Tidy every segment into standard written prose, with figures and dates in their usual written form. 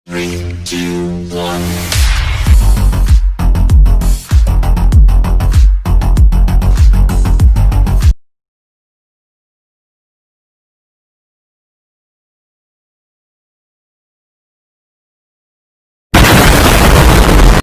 Three, two, one.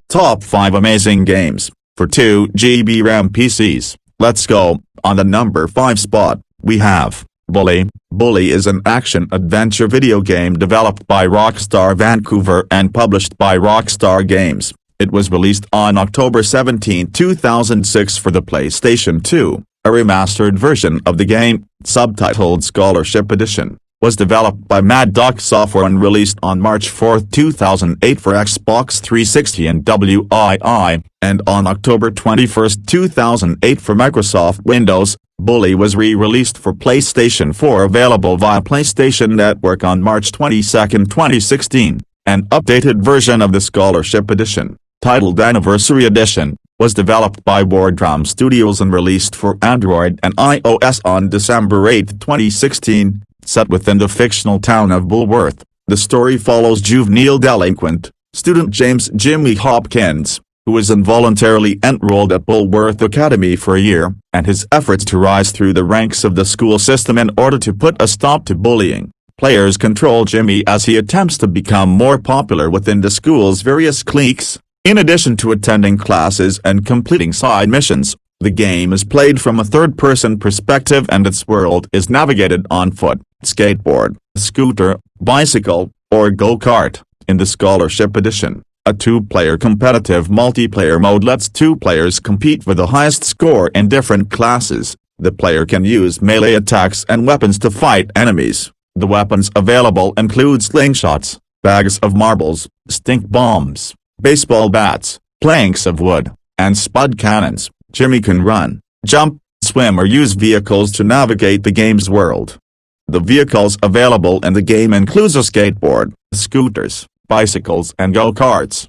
Top 5 amazing games for 2 GB RAM PCs. Let's go. On the number 5 spot, we have Bully. Bully is an action-adventure video game developed by Rockstar Vancouver and published by Rockstar Games. It was released on October 17, 2006 for the PlayStation 2. A remastered version of the game, subtitled Scholarship Edition, was developed by Mad Dog Software and released on March 4, 2008 for Xbox 360 and WII, and on October 21, 2008 for Microsoft Windows. Bully was re-released for PlayStation 4, available via PlayStation Network on March 22, 2016. An updated version of the Scholarship Edition, titled Anniversary Edition, was developed by Vram Studios and released for Android and iOS on December 8, 2016. Set within the fictional town of Bulworth, the story follows juvenile delinquent, student James Jimmy Hopkins, who is involuntarily enrolled at Bulworth Academy for a year, and his efforts to rise through the ranks of the school system in order to put a stop to bullying. Players control Jimmy as he attempts to become more popular within the school's various cliques. In addition to attending classes and completing side missions, the game is played from a third-person perspective and its world is navigated on foot, skateboard, scooter, bicycle, or go-kart. In the Scholarship Edition, a two-player competitive multiplayer mode lets two players compete for the highest score in different classes. The player can use melee attacks and weapons to fight enemies. The weapons available include slingshots, bags of marbles, stink bombs, baseball bats, planks of wood, and spud cannons. Jimmy can run, jump, swim or use vehicles to navigate the game's world. The vehicles available in the game includes a skateboard, scooters, bicycles and go-karts.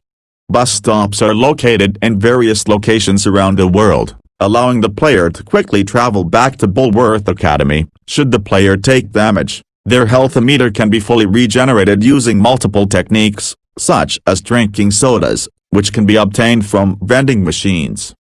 Bus stops are located in various locations around the world, allowing the player to quickly travel back to Bulworth Academy. Should the player take damage, their health meter can be fully regenerated using multiple techniques, such as drinking sodas, which can be obtained from vending machines.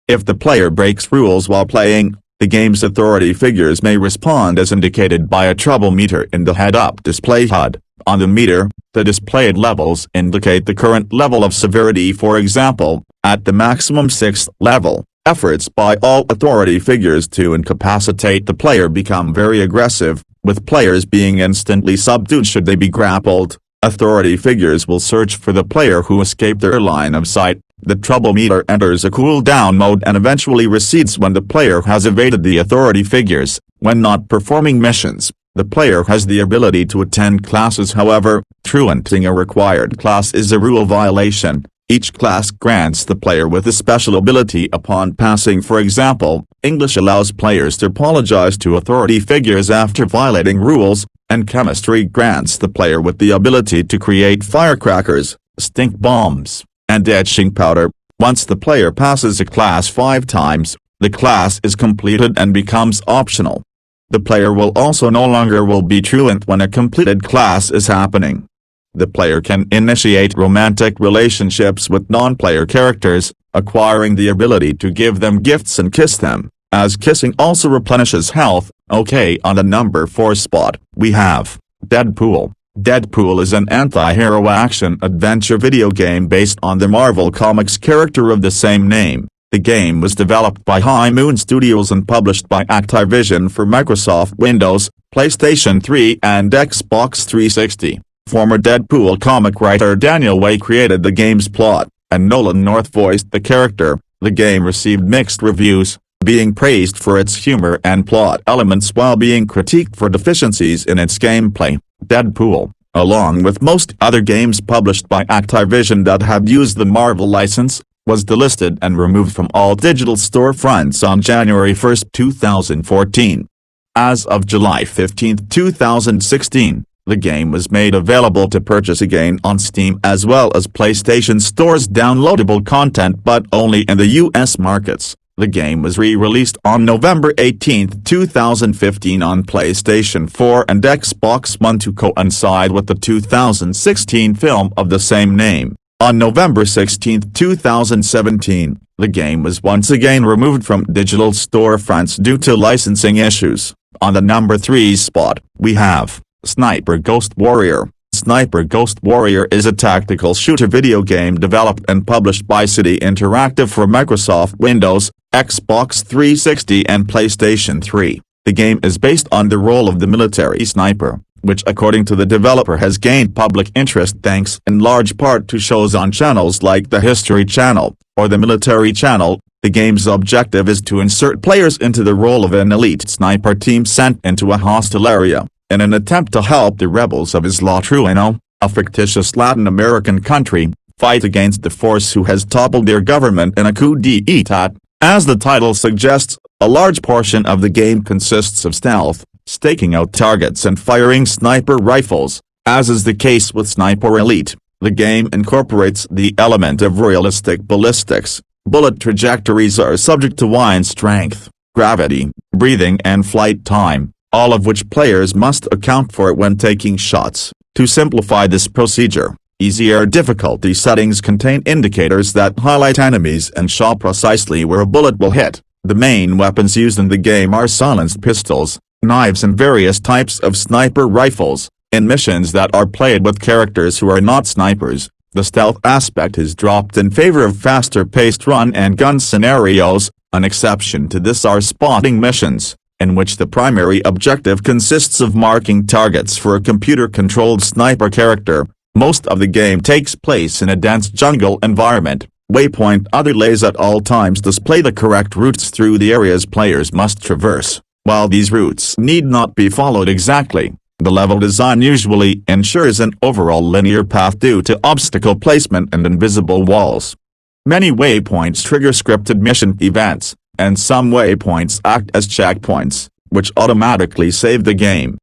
If the player breaks rules while playing, the game's authority figures may respond as indicated by a trouble meter in the head-up display HUD. On the meter, the displayed levels indicate the current level of severity. For example, at the maximum 6th level, efforts by all authority figures to incapacitate the player become very aggressive, with players being instantly subdued should they be grappled. Authority figures will search for the player who escaped their line of sight. The trouble meter enters a cool-down mode and eventually recedes when the player has evaded the authority figures. When not performing missions, the player has the ability to attend classes. However, truanting a required class is a rule violation. Each class grants the player with a special ability upon passing. For example, English allows players to apologize to authority figures after violating rules, and chemistry grants the player with the ability to create firecrackers, stink bombs, and etching powder. Once the player passes a class 5 times, the class is completed and becomes optional. The player will also no longer be truant when a completed class is happening. The player can initiate romantic relationships with non-player characters, acquiring the ability to give them gifts and kiss them, as kissing also replenishes health. Okay, on the number 4 spot, we have Deadpool. Deadpool is an anti-hero action-adventure video game based on the Marvel Comics character of the same name. The game was developed by High Moon Studios and published by Activision for Microsoft Windows, PlayStation 3 and Xbox 360. Former Deadpool comic writer Daniel Way created the game's plot, and Nolan North voiced the character. The game received mixed reviews, being praised for its humor and plot elements while being critiqued for deficiencies in its gameplay. Deadpool, along with most other games published by Activision that have used the Marvel license, was delisted and removed from all digital storefronts on January 1, 2014. As of July 15, 2016, the game was made available to purchase again on Steam as well as PlayStation Store's downloadable content, but only in the US markets. The game was re-released on November 18, 2015 on PlayStation 4 and Xbox One to coincide with the 2016 film of the same name. On November 16, 2017, the game was once again removed from digital storefronts due to licensing issues. On the number 3 spot, we have Sniper Ghost Warrior. Sniper Ghost Warrior is a tactical shooter video game developed and published by City Interactive for Microsoft Windows, Xbox 360 and PlayStation 3. The game is based on the role of the military sniper, which according to the developer has gained public interest thanks in large part to shows on channels like the History Channel, or the Military Channel. The game's objective is to insert players into the role of an elite sniper team sent into a hostile area, in an attempt to help the rebels of Isla Trueno, a fictitious Latin American country, fight against the force who has toppled their government in a coup d'état. As the title suggests, a large portion of the game consists of stealth, staking out targets and firing sniper rifles. As is the case with Sniper Elite, the game incorporates the element of realistic ballistics. Bullet trajectories are subject to wind strength, gravity, breathing and flight time, all of which players must account for when taking shots. To simplify this procedure, easier difficulty settings contain indicators that highlight enemies and show precisely where a bullet will hit. The main weapons used in the game are silenced pistols, knives and various types of sniper rifles. In missions that are played with characters who are not snipers, the stealth aspect is dropped in favor of faster-paced run-and-gun scenarios. An exception to this are spotting missions, in which the primary objective consists of marking targets for a computer-controlled sniper character. Most of the game takes place in a dense jungle environment. Waypoint overlays at all times display the correct routes through the areas players must traverse. While these routes need not be followed exactly, the level design usually ensures an overall linear path due to obstacle placement and invisible walls. Many waypoints trigger scripted mission events, and some waypoints act as checkpoints, which automatically save the game.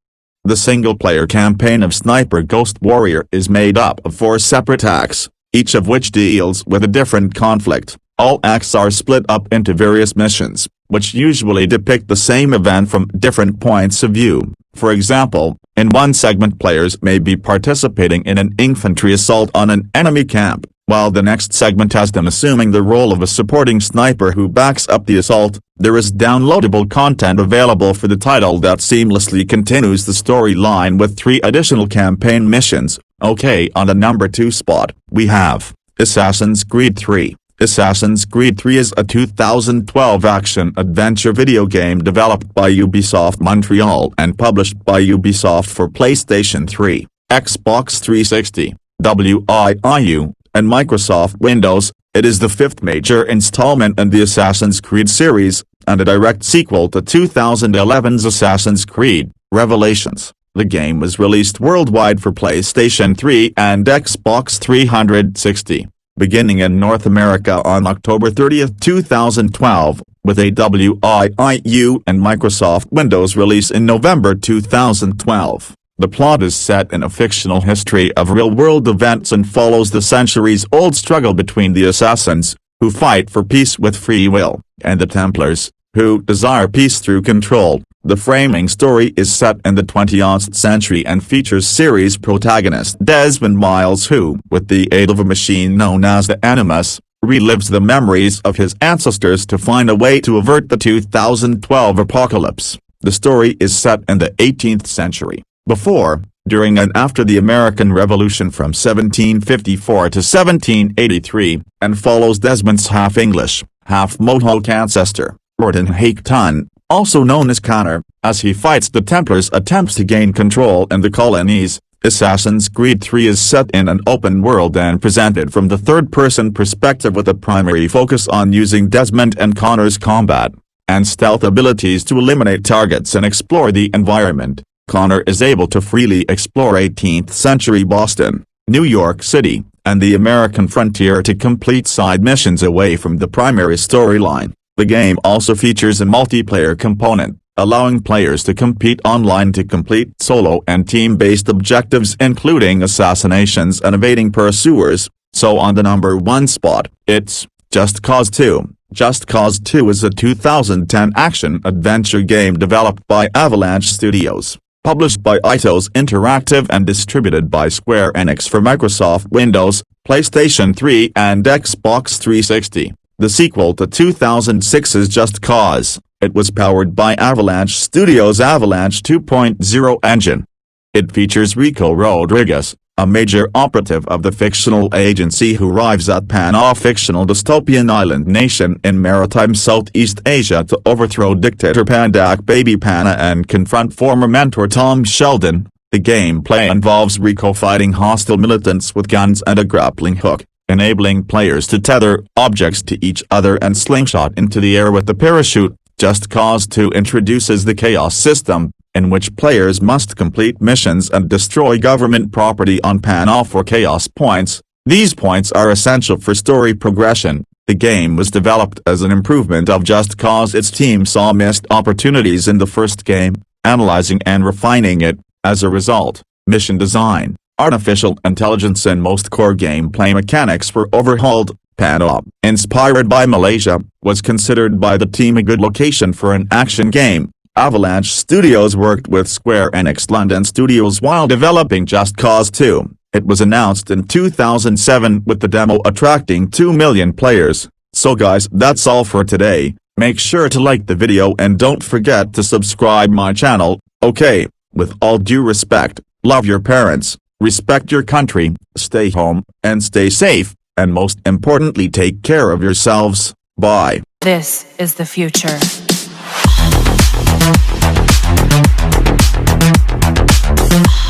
The single-player campaign of Sniper Ghost Warrior is made up of 4 separate acts, each of which deals with a different conflict. All acts are split up into various missions, which usually depict the same event from different points of view. For example, in one segment players may be participating in an infantry assault on an enemy camp, while the next segment has them assuming the role of a supporting sniper who backs up the assault. There is downloadable content available for the title that seamlessly continues the storyline with 3 additional campaign missions. Okay, on the number 2 spot, we have Assassin's Creed 3. Assassin's Creed 3 is a 2012 action-adventure video game developed by Ubisoft Montreal and published by Ubisoft for PlayStation 3, Xbox 360, Wii, and Microsoft Windows. It is the 5th major installment in the Assassin's Creed series, and a direct sequel to 2011's Assassin's Creed, Revelations. The game was released worldwide for PlayStation 3 and Xbox 360. Beginning in North America on October 30, 2012, with a Wii and Microsoft Windows release in November 2012. The plot is set in a fictional history of real-world events and follows the centuries-old struggle between the assassins, who fight for peace with free will, and the Templars, who desire peace through control. The framing story is set in the 20th century and features series protagonist Desmond Miles who, with the aid of a machine known as the Animus, relives the memories of his ancestors to find a way to avert the 2012 apocalypse. The story is set in the 18th century, before, during and after the American Revolution from 1754 to 1783, and follows Desmond's half-English, half-Mohawk ancestor, Orton Haketon, also known as Connor, as he fights the Templars' attempts to gain control in the colonies. Assassin's Creed 3 is set in an open world and presented from the third-person perspective with a primary focus on using Desmond and Connor's combat and stealth abilities to eliminate targets and explore the environment. Connor is able to freely explore 18th-century Boston, New York City, and the American frontier to complete side missions away from the primary storyline. The game also features a multiplayer component, allowing players to compete online to complete solo and team-based objectives including assassinations and evading pursuers. So on the number 1 spot, it's Just Cause 2. Just Cause 2 is a 2010 action-adventure game developed by Avalanche Studios, published by Itos Interactive and distributed by Square Enix for Microsoft Windows, PlayStation 3 and Xbox 360. The sequel to 2006's Just Cause, it was powered by Avalanche Studios' Avalanche 2.0 engine. It features Rico Rodriguez, a major operative of the fictional agency who arrives at Panau fictional dystopian island nation in maritime Southeast Asia to overthrow dictator Pandak Baby Pana and confront former mentor Tom Sheldon. The gameplay involves Rico fighting hostile militants with guns and a grappling hook, enabling players to tether objects to each other and slingshot into the air with the parachute. Just Cause 2 introduces the Chaos system, in which players must complete missions and destroy government property on Panau for Chaos points. These points are essential for story progression. The game was developed as an improvement of Just Cause. Its team saw missed opportunities in the first game, analyzing and refining it. As a result, mission design, artificial intelligence and most core gameplay mechanics were overhauled. Panau, inspired by Malaysia, was considered by the team a good location for an action game. Avalanche Studios worked with Square Enix London Studios while developing Just Cause 2. It was announced in 2007 with the demo attracting 2 million players. So guys, that's all for today. Make sure to like the video and don't forget to subscribe my channel. Okay, with all due respect, love your parents, respect your country, stay home, and stay safe, and most importantly take care of yourselves. Bye. This is the future. Thank you.